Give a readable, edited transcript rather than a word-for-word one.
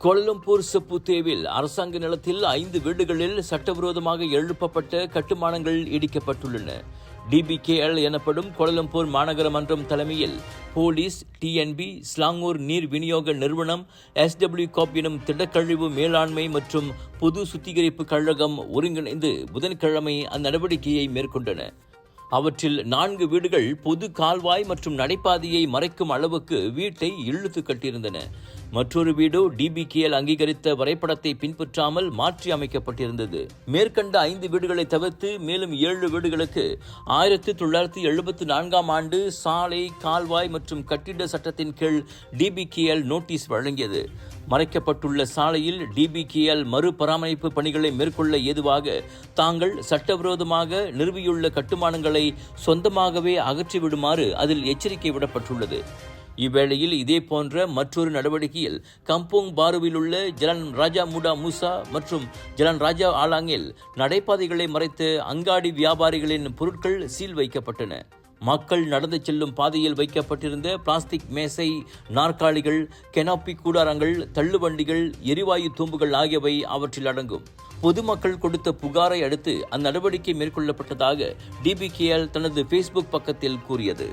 Kuala Lumpur செப்புத்தேவில் அரசாங்க நிலத்தில் 5 வீடுகளில் சட்டவிரோதமாக எழுப்பப்பட்ட கட்டுமானங்கள் இடிக்கப்பட்டுள்ளன. DBKL எனப்படும் கோலாலம்பூர் மாநகர மன்றம் தலைமையில் போலீஸ், TNB, ஸ்லாங்கூர் நீர் விநியோக நிறுவனம், SW காப் எனும் திடக்கழிவு மேலாண்மை மற்றும் பொது சுத்திகரிப்பு கழகம் ஒருங்கிணைந்து புதன்கிழமை அந்நடவடிக்கையை மேற்கொண்டன. அவற்றில் 4 வீடுகள் பொது கால்வாய் மற்றும் நடைபாதையை மறைக்கும் அளவுக்கு வீட்டை இழுத்து கட்டியிருந்தன. மற்றொரு வீடு DBKL அங்கீகரித்த வரைபடத்தை பின்பற்றாமல் மாற்றி அமைக்கப்பட்டிருந்தது. மேற்கண்ட 5 வீடுகளை தவிர்த்து மேலும் 7 வீடுகளுக்கு 1974 ஆண்டு சாலை, கால்வாய் மற்றும் கட்டிட சட்டத்தின் கீழ் DBKL நோட்டீஸ் வழங்கியது. மறைக்கப்பட்டுள்ள சாலையில் DBKL மறுபராமரிப்பு பணிகளை மேற்கொள்ள ஏதுவாக தாங்கள் சட்டவிரோதமாக நிறுவியுள்ள கட்டுமானங்களை சொந்தமாகவே அகற்றிவிடுமாறு அதில் எச்சரிக்கை விடப்பட்டுள்ளது. இவ்வேளையில் இதேபோன்ற மற்றொரு நடவடிக்கையில் கம்போங் பாருவில் உள்ள ஜலன் ராஜா முடா மூசா மற்றும் ஜலன் ராஜா ஆலாங்கில் நடைபாதைகளை மறைத்த அங்காடி வியாபாரிகளின் பொருட்கள் சீல் வைக்கப்பட்டன. மக்கள் நடந்து செல்லும் பாதையில் வைக்கப்பட்டிருந்த பிளாஸ்டிக் மேசை, நாற்காலிகள், கெனாப்பி கூடாரங்கள், தள்ளுவண்டிகள், எரிவாயு தூம்புகள் ஆகியவை அவற்றில் அடங்கும். பொதுமக்கள் கொடுத்த புகாரை அடுத்து அந்நடவடிக்கை மேற்கொள்ளப்பட்டதாக DBKL தனது Facebook பக்கத்தில் கூறியது.